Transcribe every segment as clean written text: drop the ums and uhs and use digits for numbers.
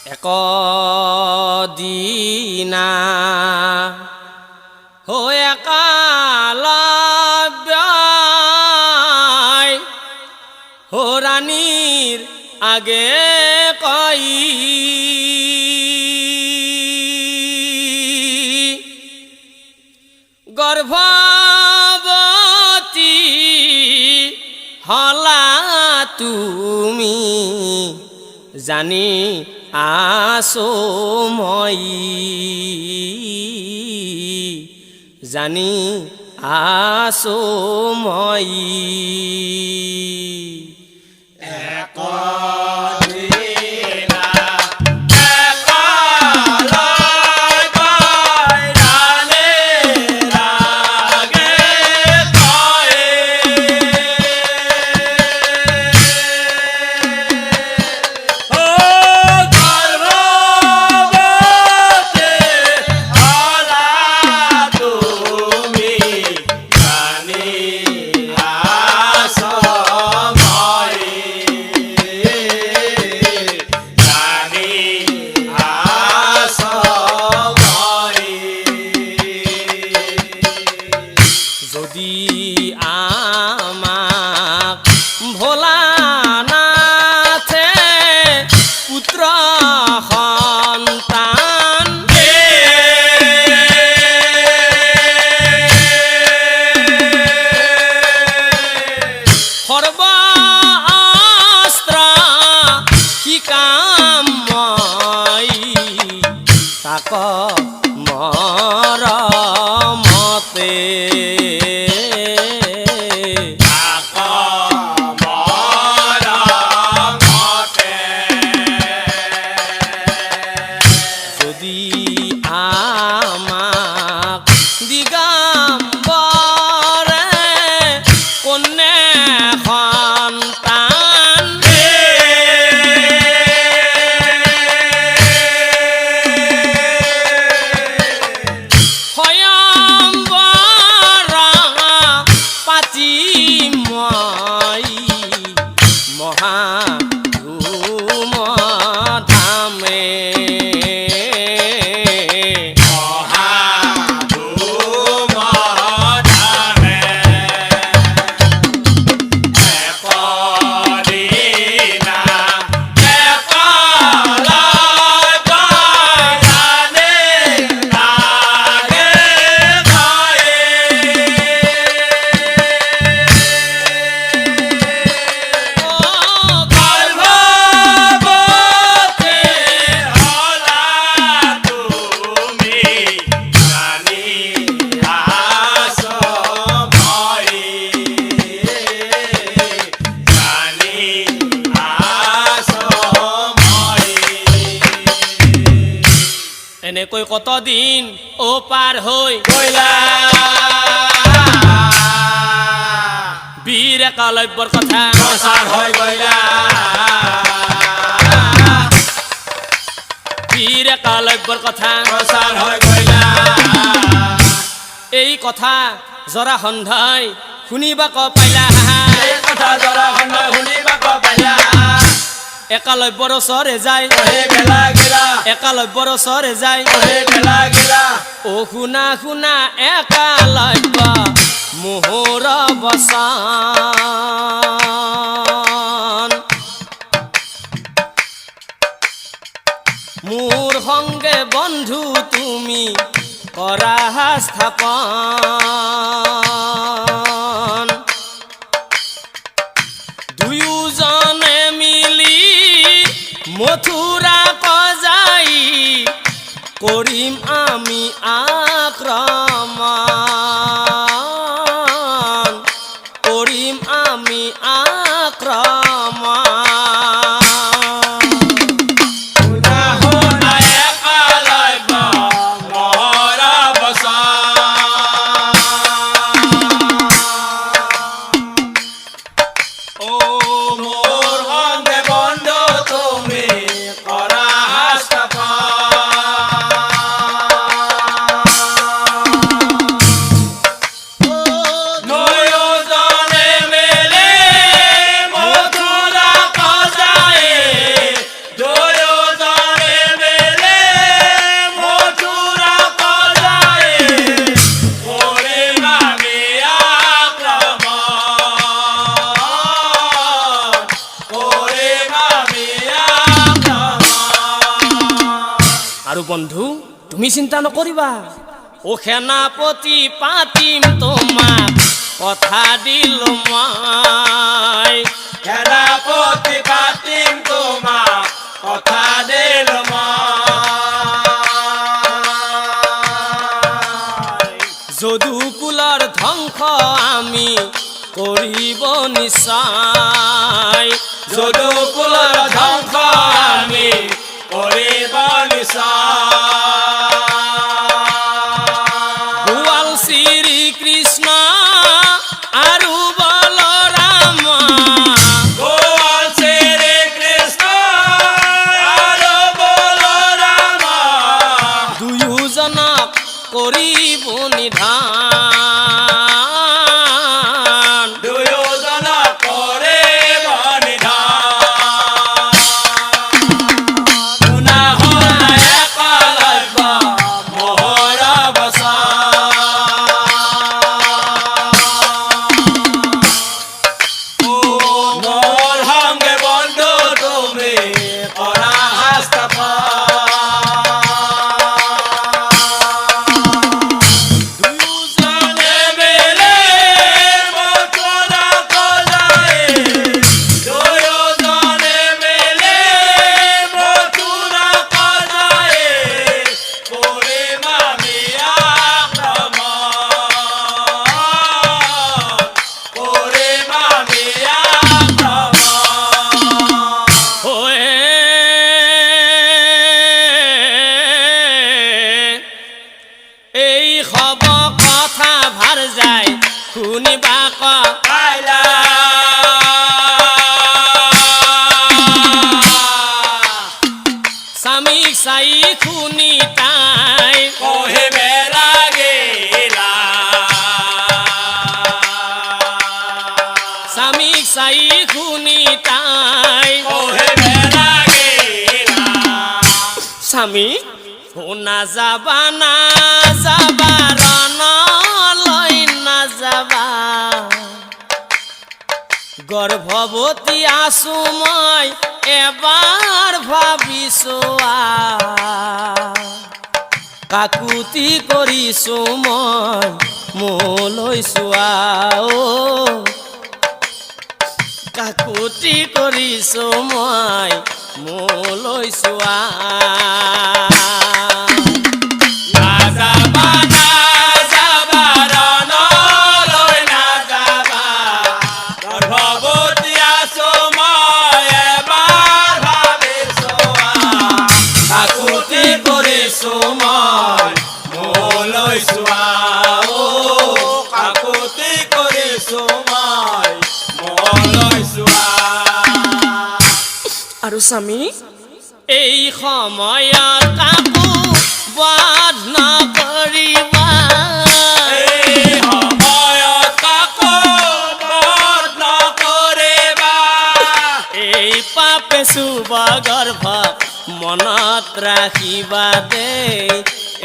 একদিনা হয়ে কালব্যায় হরানির আগে কই গর্ভবতী হলা তুমি জানি আসো মই জানি আসো মই যদি আমাক ভোলানাথে পুত্র সন্তান সর্বাস্ত্র শিকাম মই তাক মৰমতে আমাক দিগম্বৰে কন্যা সন্তান স্বয়ম্বৰা পাতি মই মহা ধুম ধামে এনেকৈ কতদিন ও পাৰ হৈ গ'লা বীৰ একলব্যৰ কথা প্ৰচাৰ হৈ গ'লা বীৰ একলব্যৰ কথা প্ৰচাৰ হৈ গ'লা এই কথা জৰাসন্ধই শুনিবাক পাইলা এই কথা জৰাসন্ধই শুনিবাক পাইলা একলব্যৰ ওচৰে যায় একলব্যৰ ওচৰে যায় ও শুনা শুনা একলব্য মোহৰ বচন মোৰ সংগে বন্ধু তুমি কৰা স্থাপন দুয়োজনে মিলি মথুৰা যাই কৰিম আমি আক্ৰমণ কৰিম আমি আক্ৰমণ আৰু বন্ধু তুমি চিন্তা নকৰিবা ও সেনাপতি পাতিম তোমাক কথা দিলো মই সেনাপতি পাতিম তোমাক কথা দিলো মই যদুকুলৰ ধ্বংস আমি কৰিব নিশ্চয় যদুকুলৰ ধ্বংস আমি কৰিব নিশ্চয় গোৱাল শ্ৰীকৃষ্ণ আৰু বলৰাম গোৱাল শ্ৰীকৃষ্ণ আৰু বলৰাম দুয়োজনক কৰিব নিধান দুয়োজন কৰিব নিধান শুনা হ'ল একলব্য মোহৰ বচন মোৰ সংগে বন্ধু তুমি কৰা দুয়োজনে মিলি মথুৰা কজাই দুয়োজনে মিলি মথুৰা কজাই কৰিম আমি আক্ৰমণ কৰিম আমি আক্ৰমণ হৈ এই হব কথা ভাৰ যায় শুনিবা ক আইলা স্বামীক চাই শুনি তাই কহিবে লাগিলা স্বামীক চাই শুনি তাই কহিবে লাগিলা স্বামী শুনা যাবা না যাবা ৰণলৈ নাযাবা গৰ্ভৱতী আছো মই এবাৰ ভাবিছোৱা কাকুতি কৰিছো মই মোলৈ চোৱা ও কাকুতি কৰিছো মই মোলৈ চোৱা নাযাবা নাযাবা ৰণলৈ নাযাবা গৰ্ভৱতী আছো মই এবাৰ ভাবিছোৱা কাকুতি কৰিছো মই মোলৈ চোৱা ও কাকুতি কৰিছো মই মোলৈ চোৱা আৰু স্বামী এই সময়ত কাকো বাদ নকৰিবা এই সময়ত কাকো বধ নকৰিবা এই পাপে শুভ গৰ্ভ মনত ৰাখিবা দেই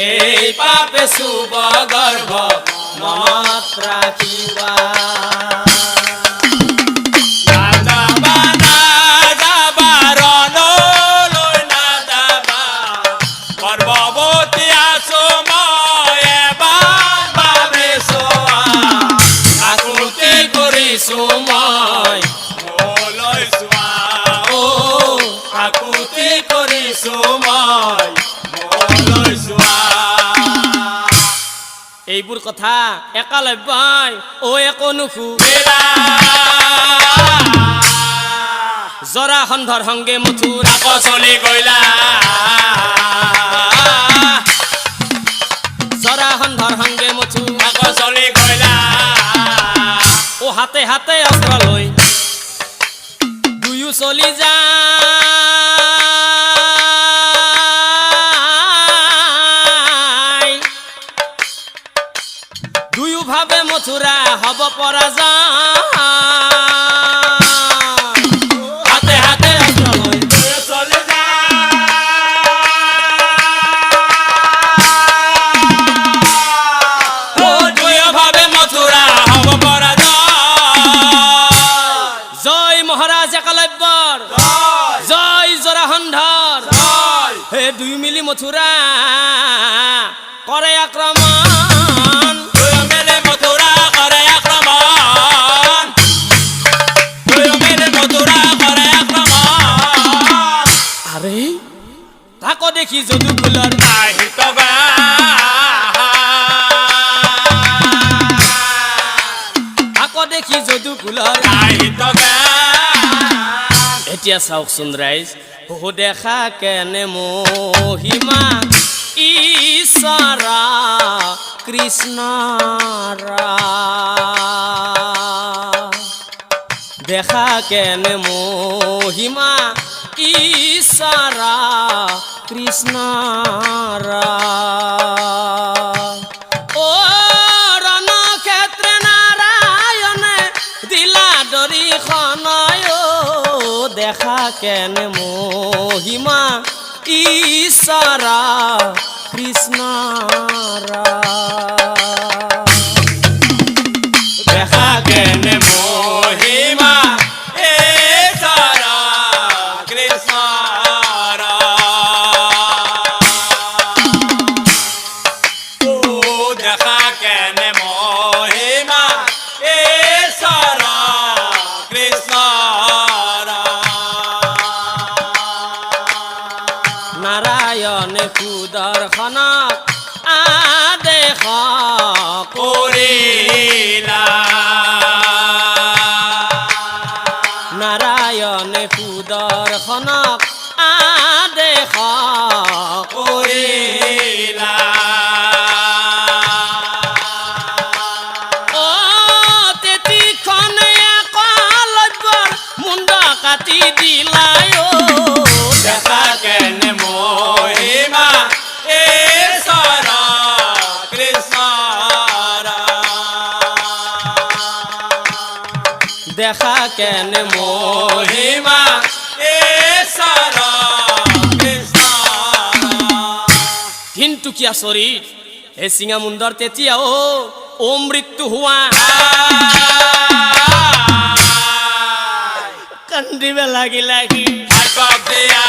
এই পাপে শুভ গৰ্ভ মনত ৰাখিবা নাযাবা নাযাবা ৰণলৈ নাযাবা গৰ্ভৱতী আছো মই এবাৰ ভাবিছোৱা কাকুতি কৰিছো মই মোলৈ চোৱা ও কাকুতি কৰিছো মই মোলৈ চোৱা এইবোৰ কথা একালব্যই ও একো নুখু জৰাসন্ধৰ সংগে মথুৰা আকৌ চলি গইলা জৰাসন্ধৰ সংগে মথুৰা আকৌ চলি গইলা ও হাতে হাতে অস্ত্ৰ লৈ দুয়ো চলি যায় দুয়ো ভাবে মথুৰা হব পৰাজয় হাতে হাতে অস্ত্ৰ লৈ চলি যা ও দুয়ো ভাবে মথুৰা হব পৰা জয় মহাৰাজ একলব্যৰ যায় দুই মিলি মথুরা করে আক্রমণ দুই মিলে মথুরা করে আক্রমণ দুই মিলে মথুরা করে আক্রমণ আরে তাকো দেখি যদুকুলর আহিত তাকো দেখি যদুকুলর আহিত এতিয়া চাওকচোন ৰাইজ হো দেখা কেনে মহিমা ঈশ্বৰা কৃষ্ণৰা দেখা কেনে মহিমা ঈশ্বৰা কৃষ্ণৰা ও ৰণক্ষেত্ৰে নাৰায়ণে দিলা দৰিখনয় দেখা কেনে মহিমা ঈশ্বৰা কৃষ্ণৰা দেখা কেনে মহিমা ঈশ্বৰা কৃষ্ণৰা ও দেখা কেনে মহিমা ঈশ্বৰা কৃষ্ণৰা নাৰায়ণে সুদৰ্শনক আদেশ কৰিলা নাৰায়ণে সুদৰ্শনক আদেশ কৰিলা অ তেতিখনে একলব্যৰ মুণ্ড কাটি দিলাই দেখা কেনে মহিমা ঈশ্বৰা কৃষ্ণৰা দেখা কেনে মহিমা ঈশ্বৰা কৃষ্ণৰা কিন্তু কি আচৰিত এই চিঙা মুণ্ডৰ তেতিয়াও মৃত্যু হোৱা কান্দিব লাগিলা সি ভাগ্যক দিয়া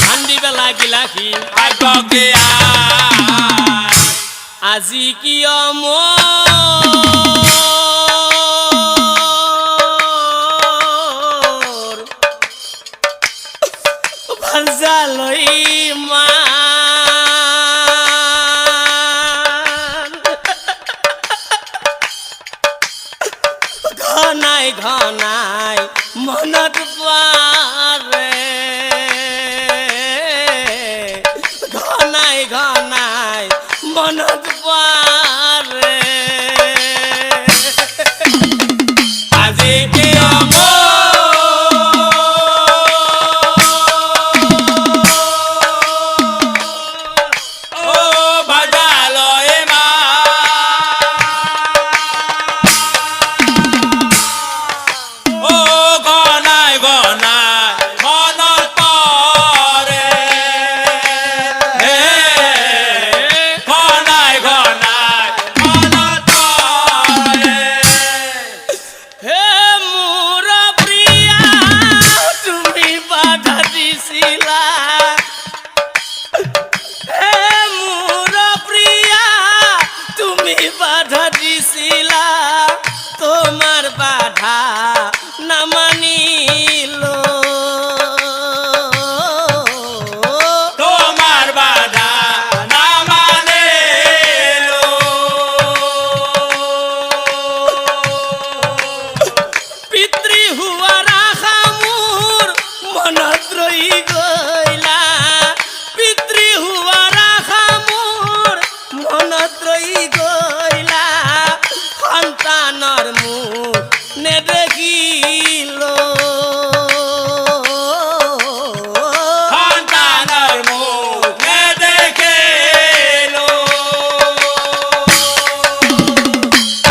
কান্দিব লাগিলা সি ভাগ্যক দিয়া আজি কিয় মোৰ ভাঞ্জালৈ ইমান ঘনাই ঘনাই মনত পৰে ঘনাই ঘনাই মনত পৰে আজি কিয় ও ভাজালৈ ও গনাই গনাই মনত পৰে গনাই গনাই মনত পৰে হে মোৰ প্ৰিয়া তুমি বাধা দিছিলা হে মোৰ প্ৰিয়া তুমি বাধা দিছিলা তোমাৰ বাধা নামানিলো তোমাৰ বাধা না মানিলো পিতৃ হোৱাৰ আশা মোৰ মনত ৰৈ গইলা পিতৃ হোৱাৰ আশা মোৰ মনত ৰৈ গইলা সন্তানৰ মুখ নেদেখিলো সন্তানৰ মুখ নেদেখিলো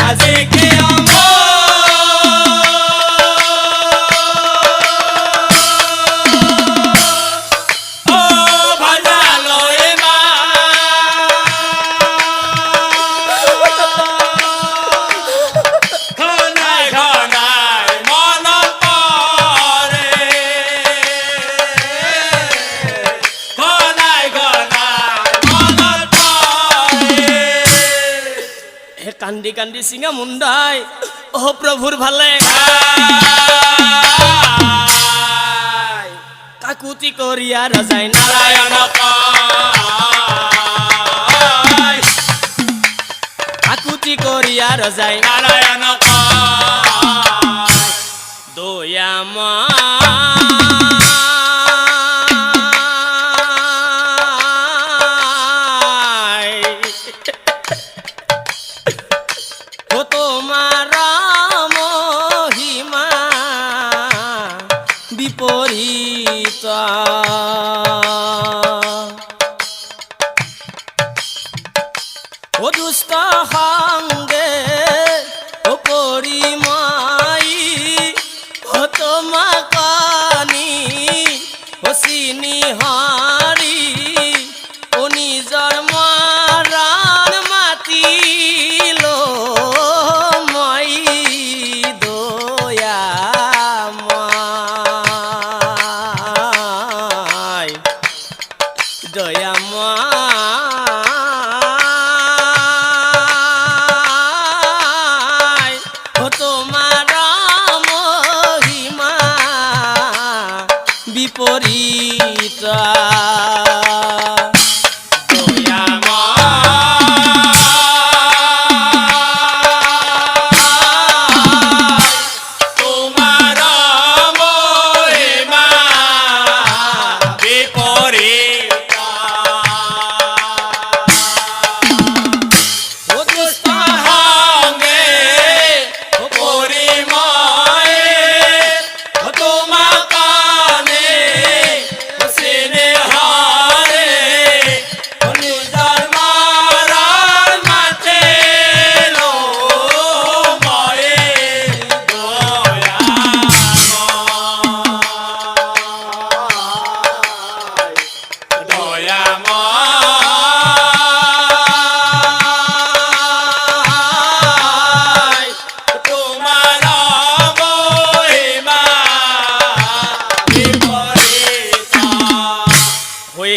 আজি কিয় কান্দি কান্দি সিঙা মুন্ডাই ও প্রভুর ভালে কাকুতি করিয়া রাজাই নারায়ণ কয় কাকুতি করিয়া রাজাই নারায়ণ কয় দয়ামা ও দুষ্ট সঙ্গে ও পরিমাই ও তোমাকানি ও চিনি হাৰি ও নিজৰ মাৰাণ মাতিল মই দয়াময় দয়াময় ও তোমাৰ মহিমা বিপৰীত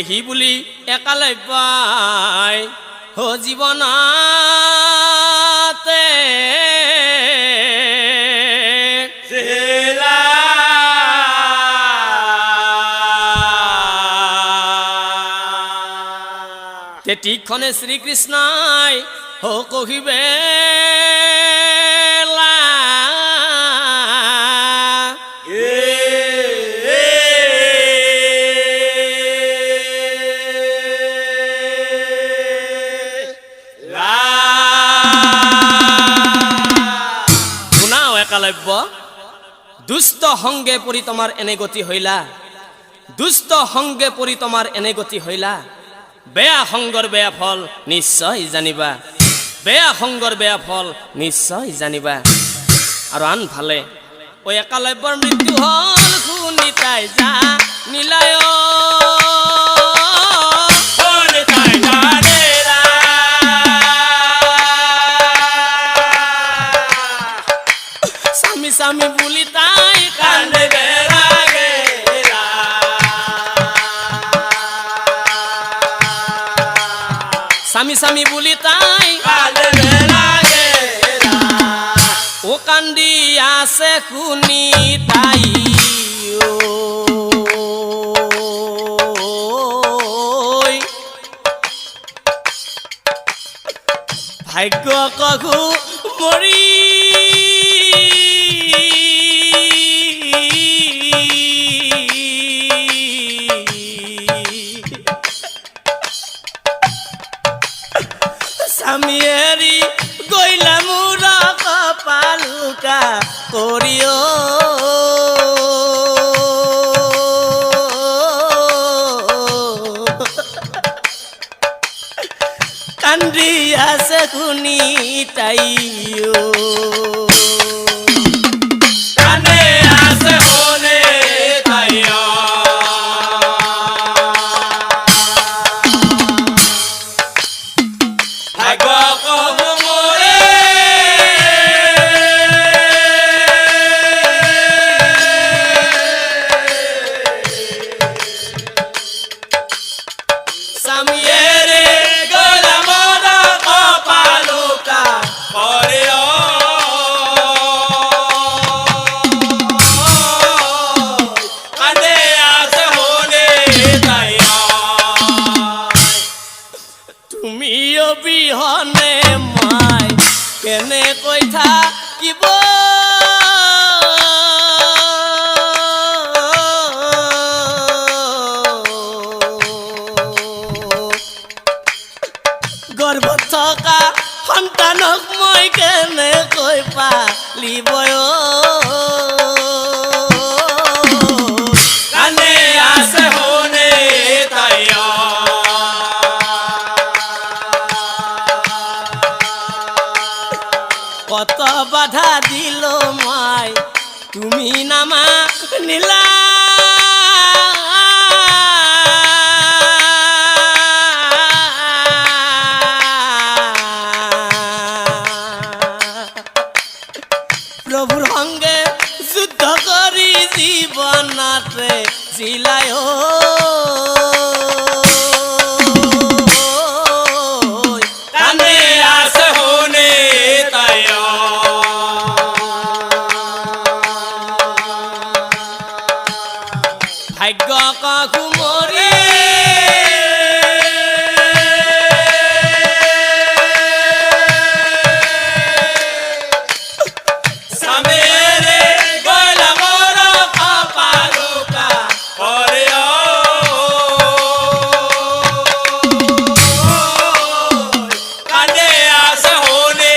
হি বুলি একালৈ পাই হো জীৱনতে তেতিক্ষণে শ্ৰীকৃষ্ণই হো কহিবে দুষ্ট সংগে পৰি তোমাৰ এনে গতি হইলা দুষ্ট সংগে পৰি তোমাৰ এনে গতি হইলা বেয়া সংগৰ বেয়া ফল নিশ্চয় জানিবা বেয়া সংগৰ বেয়া ফল নিশ্চয় জানিবা আৰু আন ভালে ও একালব্যৰ মৃত্যু হল শুনি তাই যা নীলায় স্বামী স্বামী বুলি তাই কান্দে বেৰাগে স্বামী স্বামী বুলি তাই কান্দে বেৰাগে ও কান্দি আছে শুনি তাই ভাগ্য কঘু মৰি স্বামী এৰি গৈলা মোৰ কপালুকা কৰিও কান্দি আছে শুনি তাইও কানে আছে হনে তাইও ভাগ্য কব মোরে স্বামী এরে গোলাম কপালুকা সন্তানক মই কেনে কৈ পালিবয় কানে আছে শুনে তাই কত বাধা দিল মই তুমি নামাক নীলা প্রভুর সঙ্গে যুদ্ধ করি জীবনতে জিলায় কানে আছে শুনে তাই ভাগ্য কুমরি সামেরে গলা মোর কপালুকা করে কানে আছে শুনে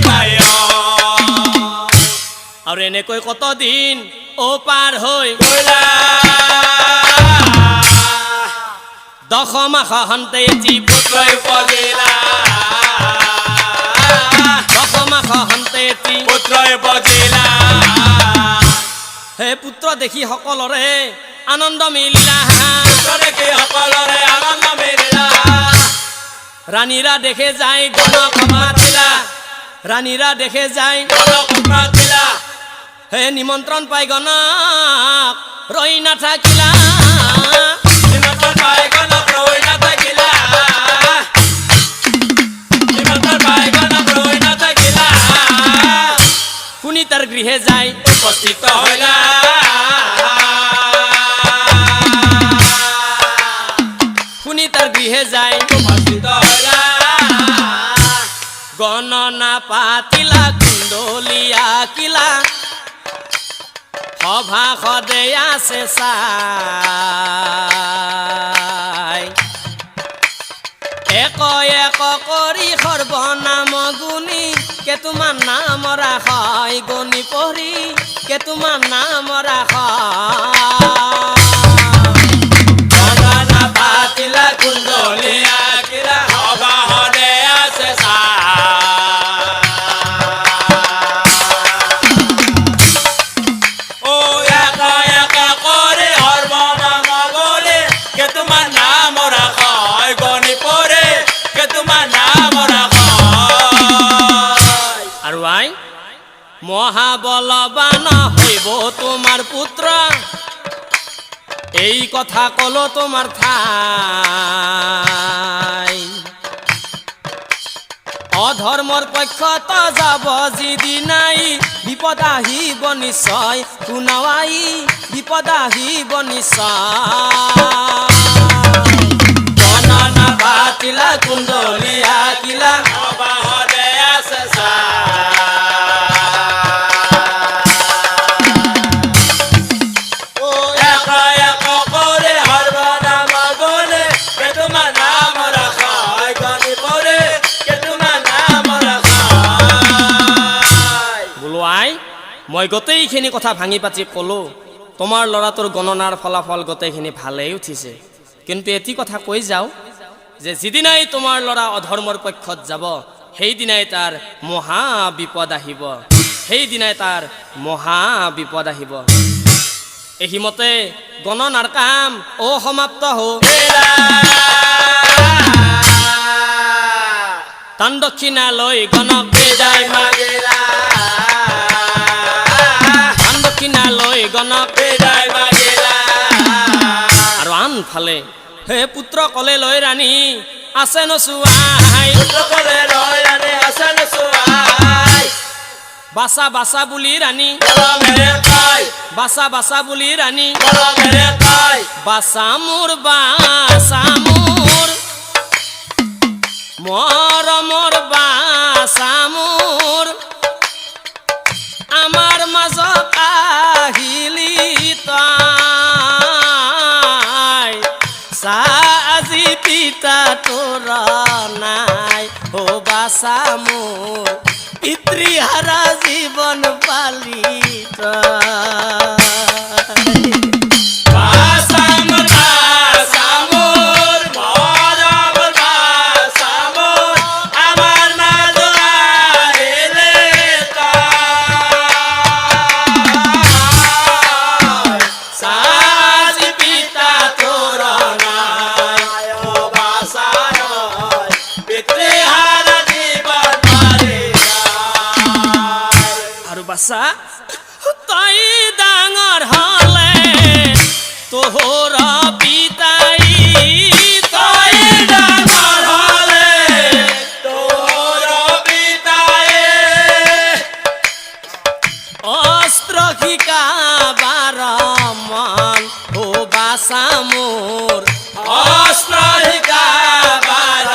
তাই আৰু এনেকৈ কতদিন ও পাৰ হৈ গলা দশমাস হন্তে জীৱ পুত্ৰই বজিলা দশমাস হন্তে পুত্ৰই বজিলা হে পুত্ৰ দেখি সকলৰে আনন্দ মিলিলা দেখি সকলৰে আনন্দ মিলিলা ৰাণীৰা দেখে যায় গণক মাতিলা ৰাণীৰা দেখে যায় গণক মাতিলা হে নিমন্ত্ৰণ পাই গণক ৰৈ নাথাকিলা নিমন্ত্ৰণ পাই গণক ৰই না থাকিলা নিমন্ত্ৰণ পাই গণক ৰই না থাকিলা শুনি তাৰ গৃহে যায় উপস্থিত হইলা শুনি তাৰ গৃহে যায় উপস্থিত হইলা গণনা পাতিলা কুণ্ডলিয়া কিলা সভা সদে আছে চাই এক এক কৰি সৰ্বনাম গুণী কেতুমান নাম ৰাখাই গণি পঢ়ি কেতুমান নাম ৰাখাই গণনা পাতিলা কুণ্ডলিয়া কিলা সভা হদে আছে ও একা একা করে সর্বনাম বলে কে তোমার নাম রাখায় গণি পরে কে তোমার নাম রাখায় আৰু আই মহাবলৱান হইব তোমাৰ পুত্ৰ এই কথা কলো তোমাৰ ঠাই অধৰ্মৰ পক্ষত যাব যিদিনাই বিপদ আহিব নিশ্চয় শুনাৱাই বিপদ আহিব নিশ্চয় গণনা পাতিলা কুণ্ডলিয়া কিলা সভা হদে আছে ও একা একা করে সর্বনাম বলে কে তোমার নাম রাখায় গণি পরে কে তোমার নাম রাখায় বোলো আই মই গোটেইখিনি কথা ভাঙি পাতি ক'লো তোমাৰ ল'ৰাটোৰ গণনাৰ ফলাফল গোটেইখিনি ভালেই উঠিছে কিন্তু এটি কথা কৈ যাওঁ যে যিদিনাই তোমাৰ ল'ৰা অধৰ্মৰ পক্ষত যাব সেইদিনাই তাৰ মহা বিপদ আহিব সেইদিনাই তাৰ মহা বিপদ আহিব এহিমতে গণনাৰ কাম অসমাপ্ত হ'ল দান দক্ষিণা লৈ গণক বিদায় মাগিলা দান দক্ষিণা লৈ গণক বিদায় মাগিলা আৰু আনফালে হে পুত্ৰ কলে লৈ ৰাণী আছে নচুৱাই সকলে ৰয় আনে আছেন চুৱাই বাচা বাচা বুলি ৰাণী মেৰে কাই বাচা বাচা বুলি ৰাণী মেৰে কাই বাচা মোৰ মৰমৰ বাচা মোৰ আমাৰ মাজত আহিলি তই আজি পিতা তোৰা নাই ও বাসা মোৰ পিতৃহাৰা জীবন পালিত বাসা তাই ডাঙৰ হলে তোহৰ পিতাই তাই ডাঙৰ হলে তোহৰ পিতাই অস্ত্ৰ শিকাবাৰ মন ও বাসা মোৰ অস্ত্ৰ শিকাবাৰ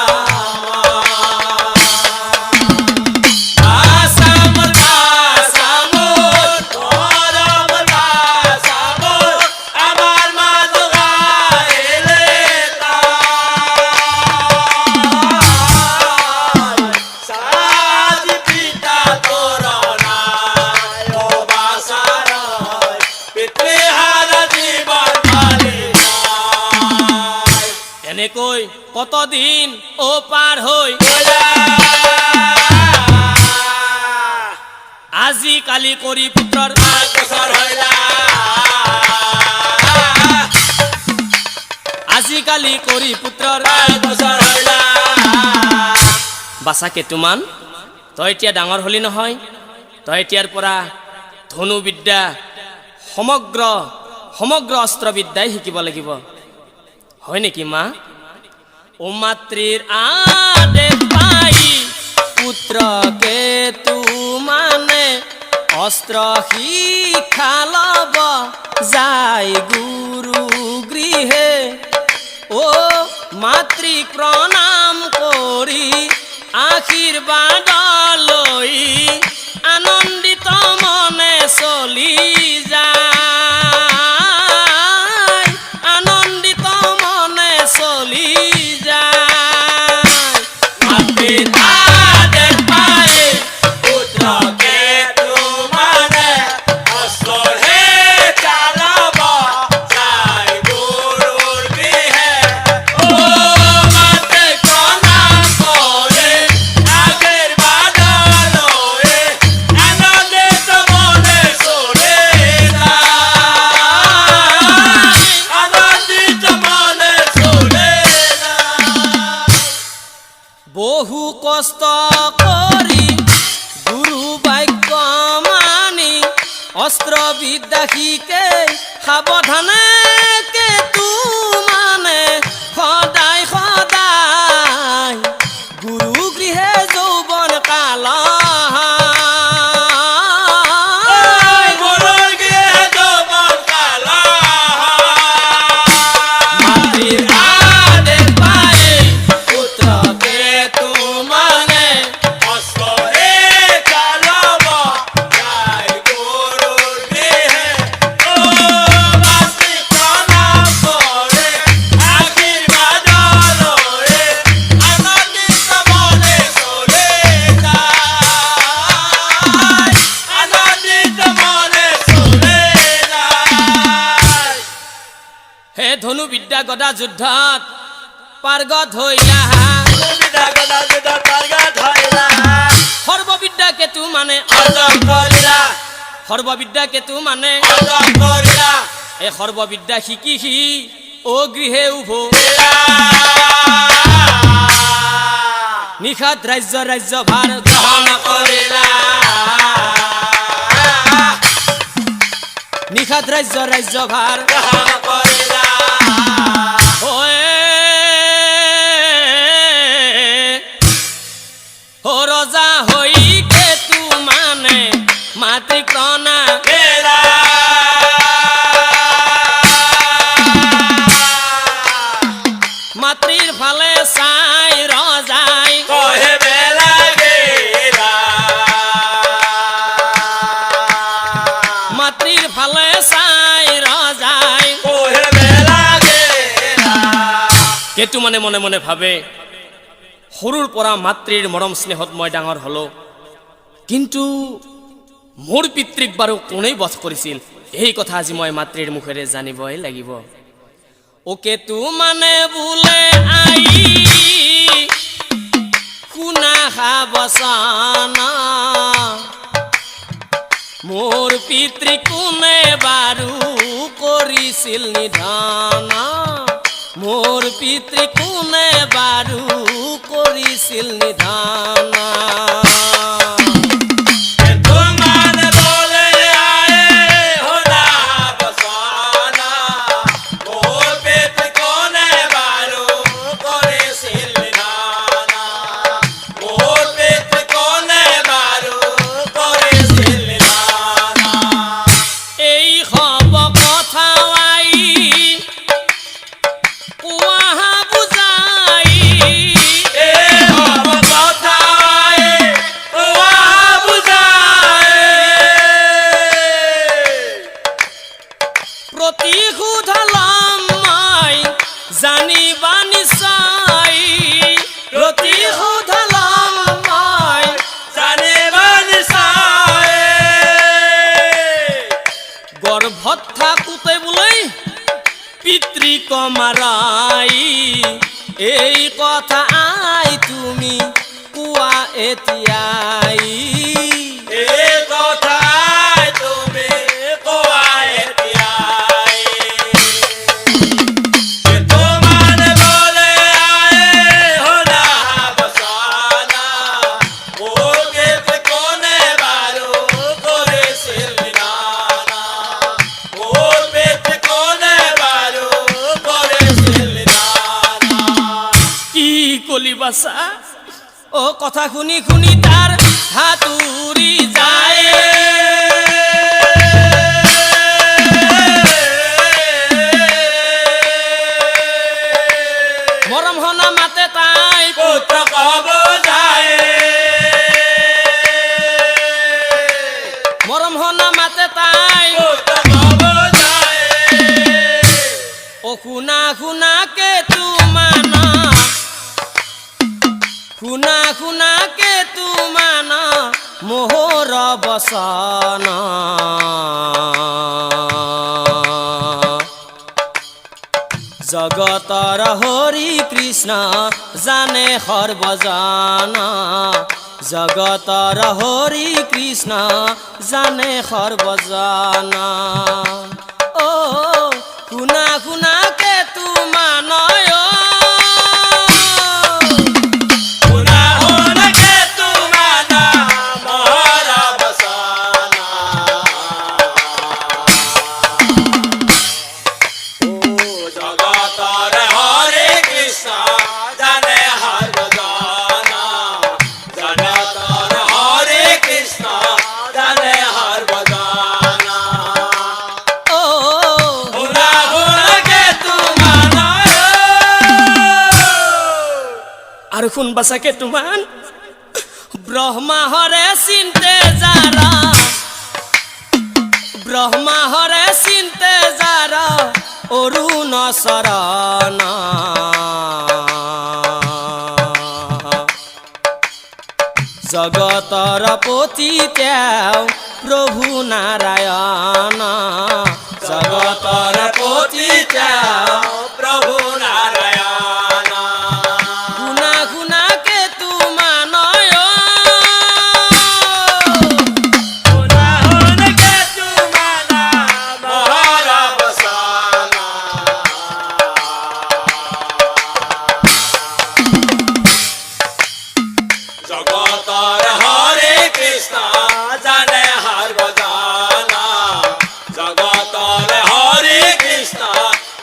এনেকৈ কতদিন ও পাৰ হৈ আজি কালি কৰি পুত্ৰৰ আজি কালি কৰি পুত্ৰৰ বাসা কেতুমান তই এতিয়া ডাঙৰ হলি নহয় তই এতিয়াৰ পৰা ধনুবিদ্যা সমগ্ৰ অস্ত্ৰবিদ্যাই শিকিব লাগিব হয় নেকি মা ও মাতৃৰ আদেশ পাই পুত্ৰকে তু মানে অস্ত্ৰ শিক্ষা লব যায় গুৰু গৃহে ও মাতৃক প্ৰণাম কৰি আশীৰ্বাদ লৈ আনন্দিত মনে চলি যায় আনন্দিত মনে চলি যায় মাতৃৰ আদেশ পাই পুত্ৰকে তু মানে অস্ত্ৰ শিক্ষা লব যায় গুৰুৰ গৃহে ও মাতৃক প্ৰণাম কৰি আশীৰ্বাদ লৈ আনন্দিত মনে চলি যায় আনন্দিত মনে চলি যায় বহু কষ্ট কৰি গুৰু বাক্য মানি অস্ত্ৰ বিদ্যা শিকে সাৱধানে কেতু মানে সদায় সদায় গুৰু গৃহে যৌৱন কাল গুৰুৰ গৃহে যৌৱন কাল মাতৃৰ আদেশ পাই পুত্ৰকে তু মানে অস্ত্ৰ শিক্ষা লব যায় গুৰুৰ গৃহে ও মাতৃক প্ৰণাম কৰি আশীৰ্বাদ লৈ আনন্দিত মনে চলি যায় আনন্দিত মনে চলি যায় হে ধনুবিদ্যা গদা যুদ্ধত পাৰ্গত হৈলা সৰ্ববিদ্যা কেতু মানে সৰ্ববিদ্যা কেতু মানে এই সৰ্ববিদ্যা শিকি ও গৃহে উভ নিশাত ৰাজ্য ভাৰ গ্ৰহণ কৰিলা নিশাত ৰাজ্য ভাৰ গ্ৰহণ কৰিলা ও ৰজা হৈ কেতু মানে মাতৃক প্ৰণাম মাতৃৰ ফালে চাই ৰজাই কহে মাতৃৰ ফালে চাই ৰজাই কহে কেতুমানে মনে মনে ভাবে সৰুৰ পৰা মাতৃৰ মৰম স্নেহত মই ডাঙৰ হলো, কিন্তু মোৰ পিতৃক বাৰু কোনেই বধ কৰিছিল এই কথা আজি মই মাতৃৰ মুখেৰে জানিবই লাগিব। ও কেতুমানে বোলে আই শুনা বচনা, মোৰ পিতৃ কোনে বাৰু কৰিছিল নিধন, মোৰ পিতৃ কোনে বাৰু কৰিছিল নিধন। গৰ্ভত থাকোতে বোলে পিতৃক মাৰাই, এই কথা আই তুমি কোৱা এতিয়াই, এই কথা তুমি কোৱা এতিয়াই। কেতুমানে বোলে আই শুনা বচনা, মোৰ পিতৃ কোনে বাৰু কৰিছিল নিধন, মোৰ পিতৃ কোনে বাৰু কৰিছিল নিধন। কি কলি বাছা? ও কথা শুনি শুনি তাৰ হাতুৰি যায়, মৰম হনা মাতে তাই পুত্ৰ কব যায়, মৰম হনা মাতে তাই পুত্ৰ কব যায়। ও শুনা শুনা কেতুমান, শুনা শুনা কেতুমান মোহৰ বচন, জগতৰ হৰি কৃষ্ণ জানে সৰ্বজন, জগতৰ হৰি কৃষ্ণ জানে সৰ্বজন। ও শুনা শুনা কেতুমান, শুনা শুনা কেতুমান মোহৰ বচনা, জগতৰ হৰি কৃষ্ণ জানে সৰ্বজন, জগতৰ হৰি কৃষ্ণ জানে সৰ্বজন। ও শুনা শুনা কেতুমান, আৰু শুন বাছা কেতুমান, ব্ৰহ্মা হৰে চিন্তে যাৰা, ব্ৰহ্মা হৰে চিন্তে যাৰা অৰুণ চৰণ, জগতৰ পতি তেওঁ প্ৰভু নাৰায়ণ, জগতৰ পতি তেওঁ প্ৰভু নাৰায়ণ। শুনা শুনা কেতুমান, শুনা শুনা কেতুমান মোহৰ বচনা, জগতৰ হৰি কৃষ্ণ জানে সৰ্বজন, জগতৰ হৰি কৃষ্ণ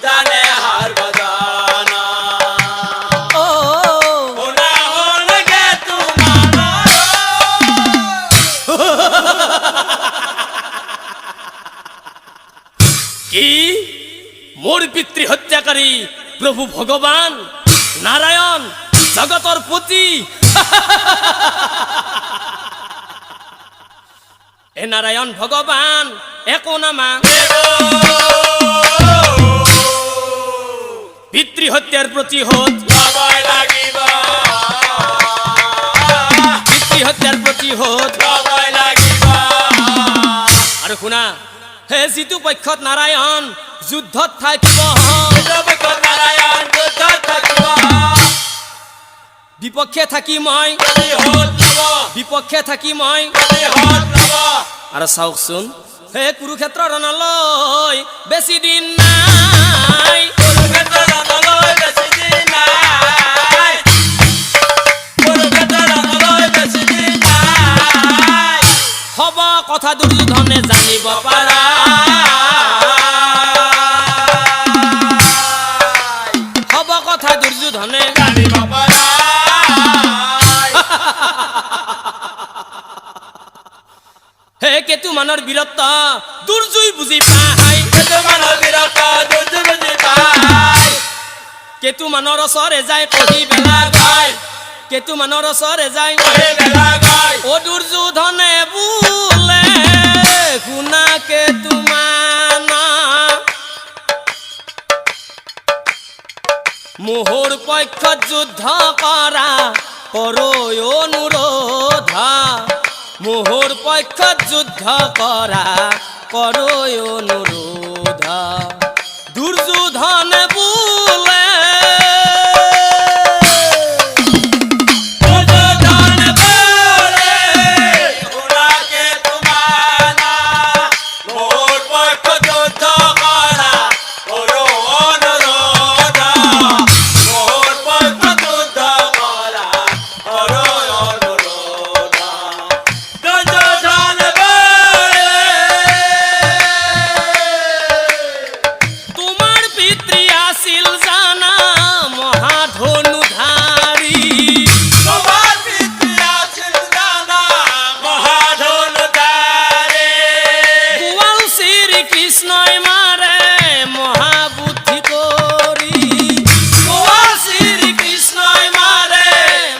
জানে সৰ্বজন। ও শুনা শুনা কেতুমান, কি মোৰ পিতৃ হত্যাকাৰী প্ৰভু ভগৱান নাৰায়ণ জগতৰ পতি, এ নাৰায়ণ ভগবান একো নামা পিতৃ হত্যাৰ প্ৰতিশোধ লবই লাগিব পিতৃ হত্যাৰ প্ৰতিশোধ লবই লাগিব আৰু শুনা হে যিটো পক্ষত নাৰায়ণ যুদ্ধত থাকিব নাৰায়ণ যুদ্ধ থাকিব বিপক্ষে থাকি মই প্ৰতিশোধ লব বিপক্ষে থাকি মই প্ৰতিশোধ লব আৰু চাওকচোন হে কুৰুক্ষেত্ৰ ৰণলৈ বেছি দিন নাই কুৰুক্ষেত্ৰ ৰণলৈ বেছি দিন নাই কুৰুক্ষেত্ৰ ৰণলৈ বেছি দিন নাই হ'ব কথা দুৰ্যোধনে জানিব পাৰা হ'ব কথা দুৰ্যোধনে জানিব পাৰা হে কেতুমানৰ বীৰত্ব দুৰ্জয় বুজি পাই কেতুমানৰ বীৰত্ব দুৰ্জয় বুজি পাই কেতুমানৰ ওচৰে যায় কহি বেলা গায় কেতুমানৰ ওচৰে যায় কহি বেলা গায় ও দুৰ্যোধনে বোলে শুনা কেতুমানা মোহৰ পক্ষত যুদ্ধ কৰা কৰৈ অনুৰোধা মোহৰ পক্ষত যুদ্ধ কৰা কৰৈ অনুৰোধা দুৰ্যোধনে বোলে দুৰ্যোধন বোলে শুনাকে তোমানা মোৰ পক্ষ যুদ্ধ কৰা কৰো অনুৰোধ মোৰ পক্ষ যুদ্ধ কৰা কৰো অনুৰোধ দুৰ্যোধন বোলে তোমাৰ পিতৃ আছিল জানা মহাধনুধাৰী তোমাৰ পিতৃ আছিল জানা মহাধনুধাৰী গোৱাল শ্ৰীকৃষ্ণই মাৰে মহাবুদ্ধি কৰি গোৱাল শ্ৰীকৃষ্ণই মাৰে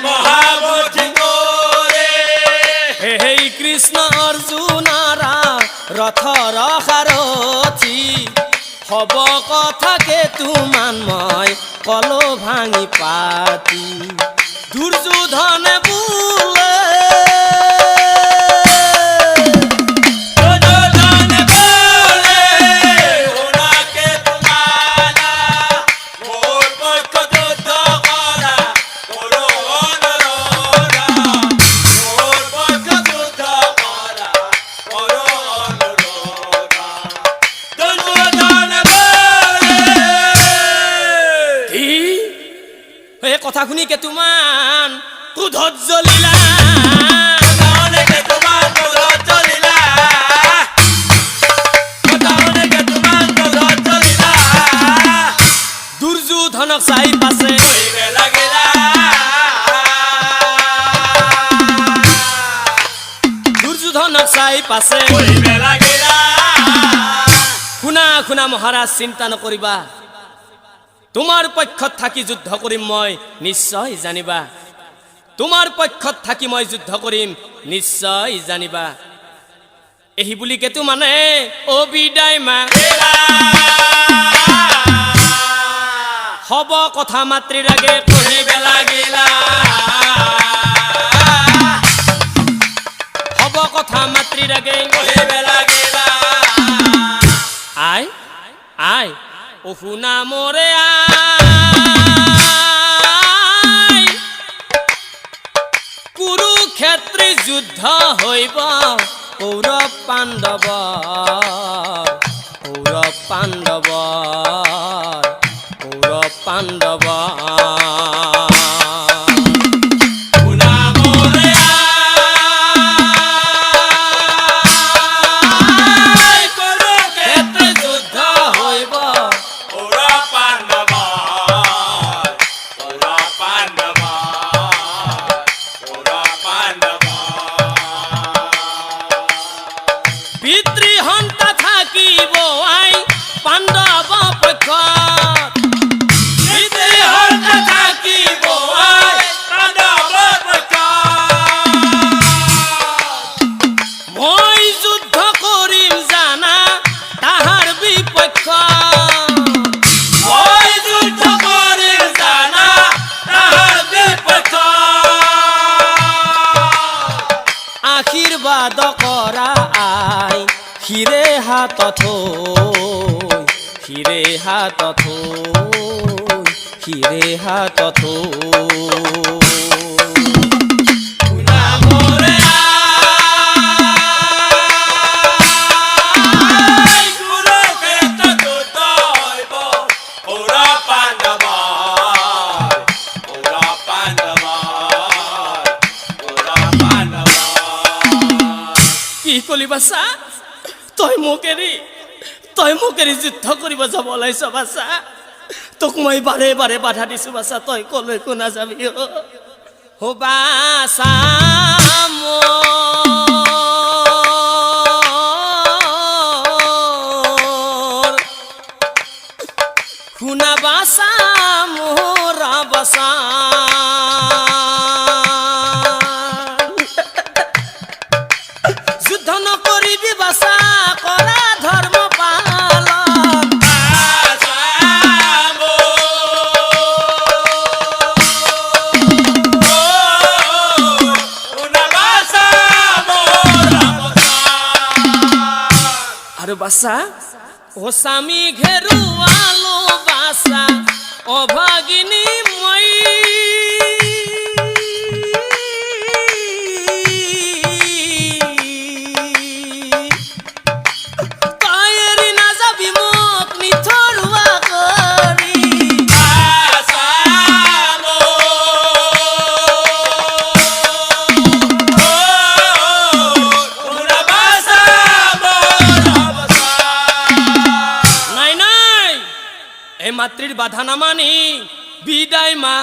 মহাবুদ্ধি কৰে হে কৃষ্ণ অৰ্জুনৰা ৰথৰ সাৰথি হ'ব কথা কেতুমান মই কলো ভাঙি পাতি দুৰ্যোধনে বোলে দুৰ্যোধন বোলে শুনাকে তোমানা মোৰ পক্ষ যুদ্ধ কৰা কৰো অনুৰোধ মোৰ পক্ষ যুদ্ধ কৰা কৰো অনুৰোধ দুৰ্যোধন বোলে কি এই কথা শুনি কেতুমান ক্ৰোধত জ্বলিলা কথানেকে তোমাৰ ক্ৰোধত জ্বলিলা কথানেকে তোমাৰ ক্ৰোধত জ্বলিলা দুৰ্যোধনক চাই পাছে কৰিবে লাগিলা দুৰ্যোধনক চাই পাছে কৰিবে লাগিলা শুনা শুনা মহাৰাজ চিন্তা নকৰিবা তোমাৰ পক্ষত থাকি যুদ্ধ কৰিম মই নিশ্চয় জানিবা তোমাৰ পক্ষত থাকি মই যুদ্ধ কৰিম নিশ্চয় জানিবা এই বুলি কেতু মানে অ বিদায় মা হ'ব কথা মাতৃৰ আগে কৰিবে লাগিলা হ'ব কথা মাতৃৰ আগে কৰিবে লাগিলা আই আই ও শুনা মোৰে আই কুৰুক্ষেত্ৰী যুদ্ধ হৈব কৌৰৱ পাণ্ডৱ কৌৰৱ পাণ্ডৱ কৌৰৱ পাণ্ডৱ শুনা মোৰে আই কুৰুক্ষেত্ৰ যুদ্ধ হৈব কৌৰৱ পাণ্ডৱ কৌৰৱ পাণ্ডৱ কৌৰৱ পাণ্ডৱ পিতৃহন্তা থাকিব আই পাণ্ডৱ পক্ষত পিতৃহন্তা হাতত থৈ শিৰে হাতত থৈ শিৰে হাতত থৈ কি কলি বাছা তই মোক এৰি যুদ্ধ কৰিব যাব ওলাইছ বাছা তোক মই বাৰে বাৰে বাধা দিছো বাছা তই কলৈকো নাযাবি ও বাছা মোৰ শুনা বাছা মোৰ বাছা যুদ্ধ নকৰিবি বাছা কৰা ধৰ্ম পালন আৰু বাছা ও স্বামী ঘেৰুৱালো বাছা অভাগিনী মই মাতৃৰ বাধা নামানি বিদায় মা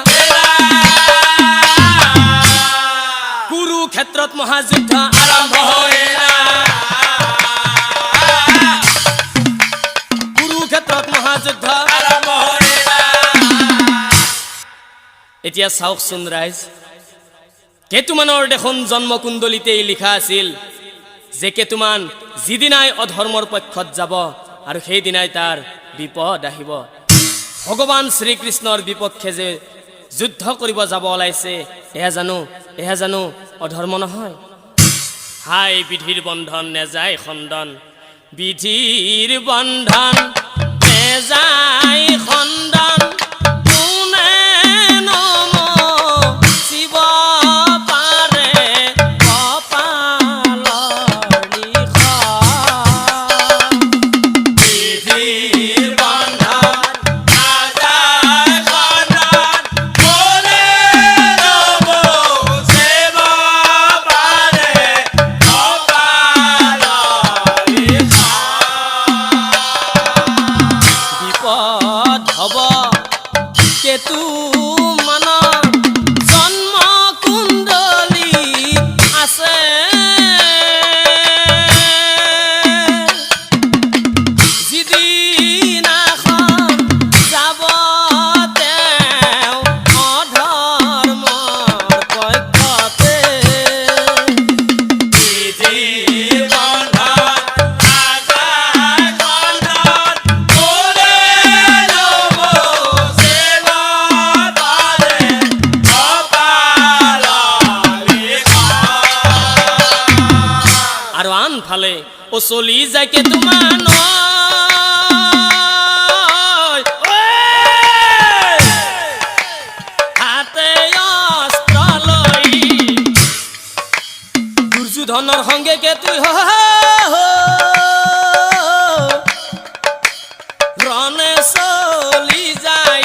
কুৰুক্ষেত্ৰত মহাযুদ্ধ আৰম্ভ হৈলা কুৰুক্ষেত্ৰত মহাযুদ্ধ আৰম্ভ হৈলা এতিয়া চাওকচোন ৰাইজ কেতুমানৰ দেখোন জন্মকুণ্ডলিতেই লিখা আছিল যে কেতুমান যিদিনাই অধৰ্মৰ পক্ষত যাব আৰু সেইদিনাই তাৰ বিপদ আহিব ভগৱান শ্ৰীকৃষ্ণৰ বিপক্ষে যে যুদ্ধ কৰিব যাব ওলাইছে এয়া জানো অধৰ্ম নহয় হাই বিধিৰ বন্ধন নেযায় খণ্ডন বিধিৰ বন্ধন নেযায় খণ্ডন কোনে নম শিৱ পাৰে কপালৰ লিখন বিধিৰ কেতু মানৰ জন্ম কুণ্ডলী আছে যিদিনাখন যাব তেওঁ অধৰ্মৰ পক্ষতে আৰু আনফালে ও চলি যায় কেতুমান হাতে অস্ত্ৰ লৈ দুৰ্যোধনৰ সংগে কেতু ৰণে চলি যায়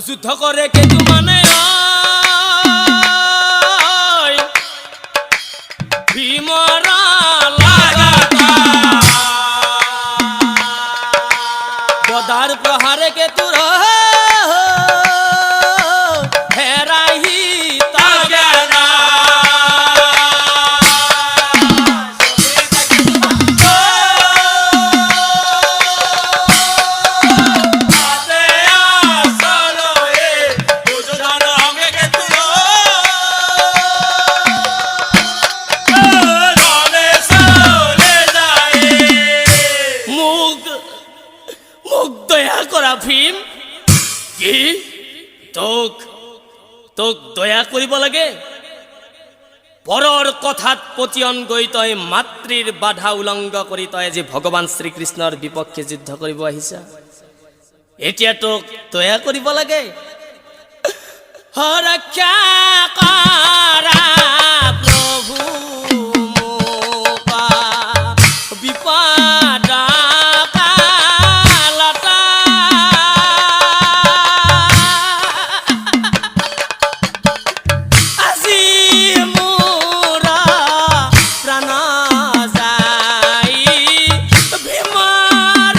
যুদ্ধ কৰে কেতু মানে ভীমৰা গদাৰ প্ৰহাৰে কেতুৰ হেৰাহি তাজ্ঞানা তোক দয়া কৰিব লাগে পৰৰ কথাত পতিয়ন গৈ তই মাতৃৰ বাধা উলংঘ কৰি তই আজি ভগৱান শ্ৰীকৃষ্ণৰ বিপক্ষে যুদ্ধ কৰিব আহিছা এতিয়া তোক দয়া কৰিব লাগে ৰক্ষা কৰা প্ৰভু মোক বিপদ কালত আজি মোৰ প্ৰাণ যাই ভীমৰ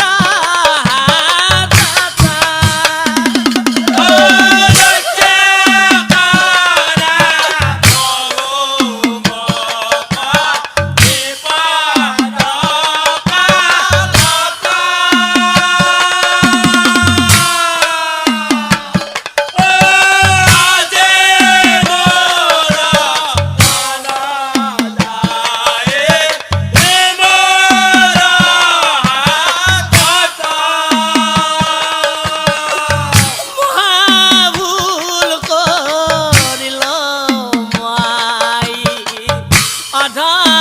হাতত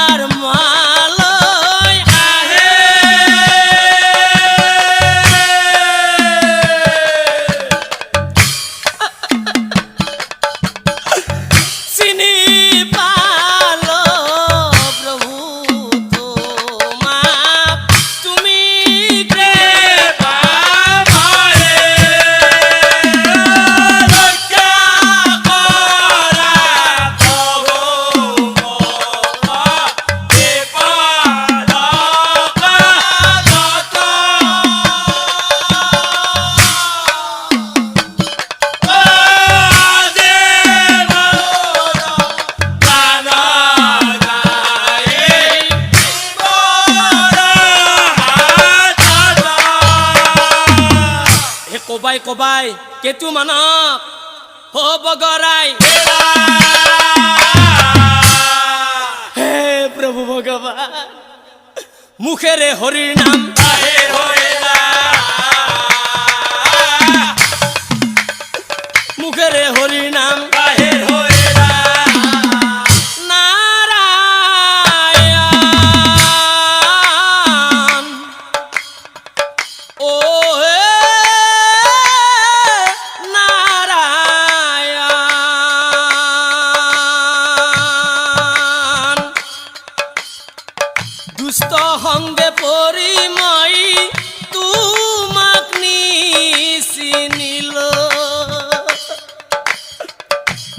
কবাই কেতু মানক হ'ব গৰাই হে প্ৰভু ভগৱান মুখেৰে হৰিৰ নাম মুখেৰে হৰিৰ নাম নাৰায়ণ অ দুষ্ট সঙ্গে পৰি মই তোমাক নিচিনিলো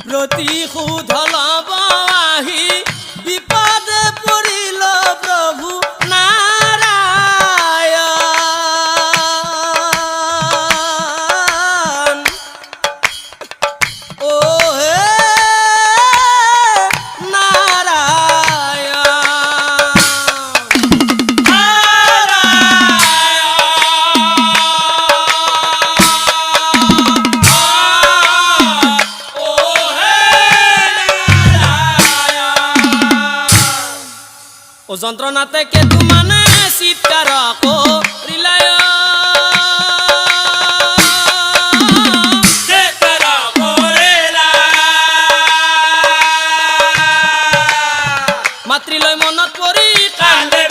প্ৰতিশোধ ল'ব আহি বিপদে পৰিল প্ৰভু নাৰায়ণ অ হে যন্ত্ৰণাতে কেতু মানে চিৎকাৰ কৰিলায় মাতৃলৈ মনত পৰি কান্দে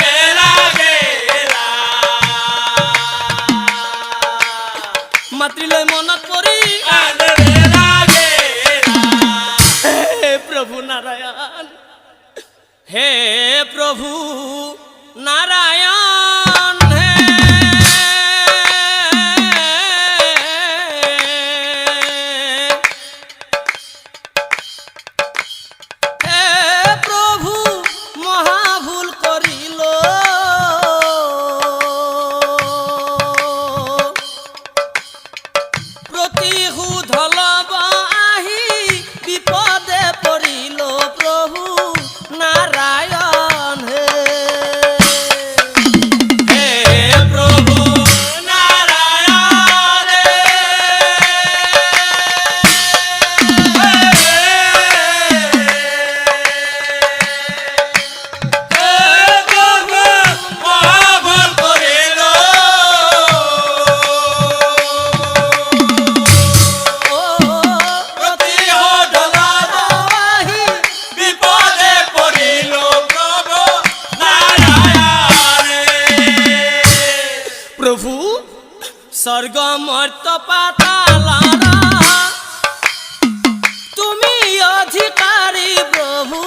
মাতৃলৈ মনত পৰি কান্দে হে প্ৰভু নাৰায়ণ হে প্ৰভু নাৰায়ণ হে প্ৰভু মহাভুল কৰিল প্ৰতিশোধ ল'ব আহি বিপদে পৰিল প্ৰভু নাৰায়ণ হে স্বর্গ মর্ত পাতালার তুমি অধিকারী প্রভু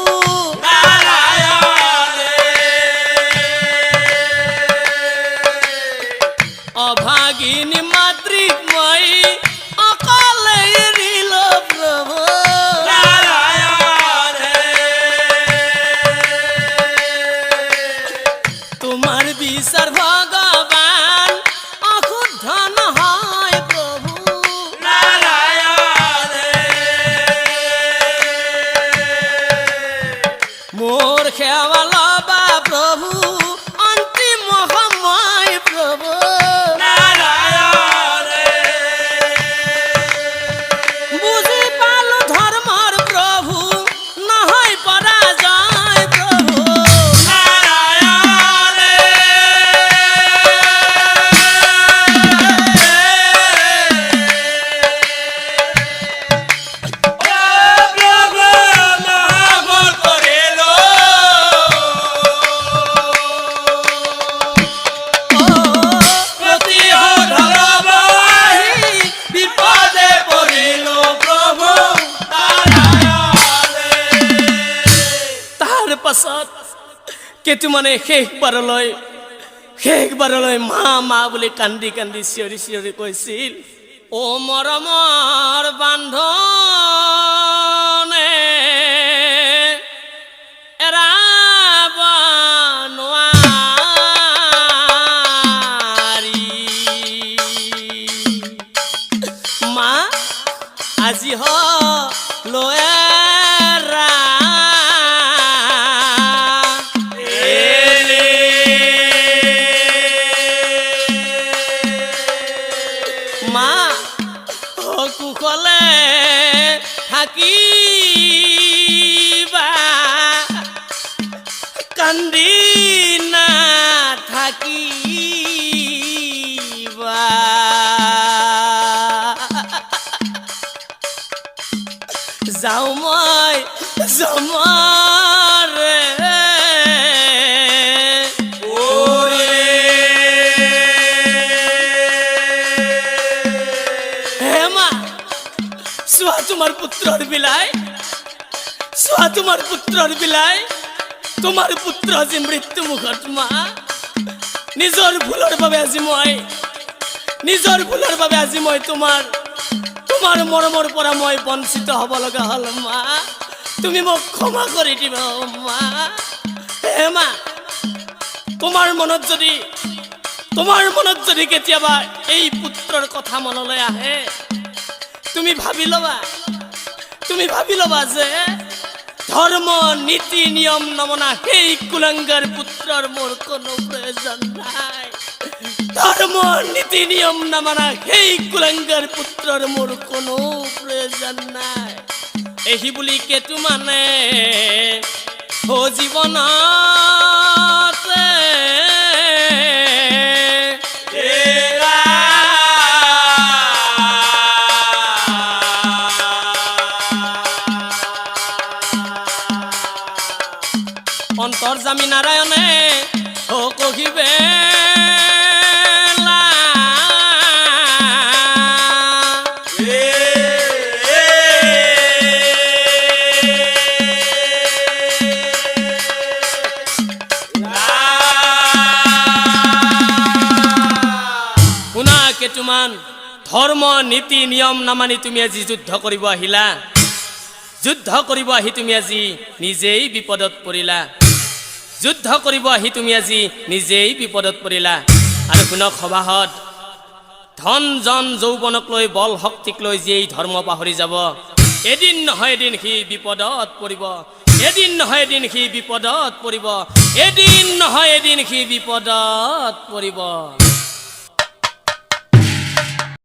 অভাগিনী মাতৃময়ী অকালে রিল প্রভু তোমার বিচার ভগবান অক্ষুদ্ধ হয় প্রভু মোর খেয়াল বা প্রভু অন্তিম সময় প্রভু বুঝি পালো ধর্মর প্রভু নহয় পরাজয় প্রভু পাছত কেতু মানে শেষবাৰলৈ মা মা বুলি কান্দি কান্দি চিঞৰি চিঞৰি কৈছিল অ মৰমৰ বান্ধনে এৰাব নোৱাৰি মা আজি লৈ কুশলে থাকিবা কান্দি না থাকিবা যাওঁ মই জমৰে চোৱা তোমাৰ পুত্ৰৰ বিলাই তোমাৰ পুত্ৰ আজি মৃত্যু মুখত মা নিজৰ ভুলৰ বাবে আজি মই তোমাৰ মৰমৰ পৰা মই বঞ্চিত হ'ব লগা হ'ল মা তুমি মোক ক্ষমা কৰি দিবা মা হে মা তোমাৰ মনত যদি কেতিয়াবা এই পুত্ৰৰ কথা মনলৈ আহে তুমি ভাবি ল'বা যে ধৰ্ম নীতি নিয়ম নমনা সেই কুলাংগাৰ পুত্ৰৰ মোৰ কোনো প্ৰয়োজন নাই ধৰ্ম নীতি নিয়ম নমনা সেই কুলাংগাৰ পুত্ৰৰ মোৰ কোনো প্ৰয়োজন নাই এই বুলি কেতু মানে জীৱনতে অন্তৰ্যামী নাৰায়ণে কহিবে শুনা কেতুমান ধৰ্ম নীতি নিয়ম নামানি তুমি আজি যুদ্ধ কৰিব আহি তুমি আজি নিজেই বিপদত পৰিলা আৰু শুনক সভাহত ধন জন যৌৱনক লৈ বল শক্তিক লৈ যি ধৰ্ম পাহৰি যাব এদিন নহয় এদিন সি বিপদত পৰিব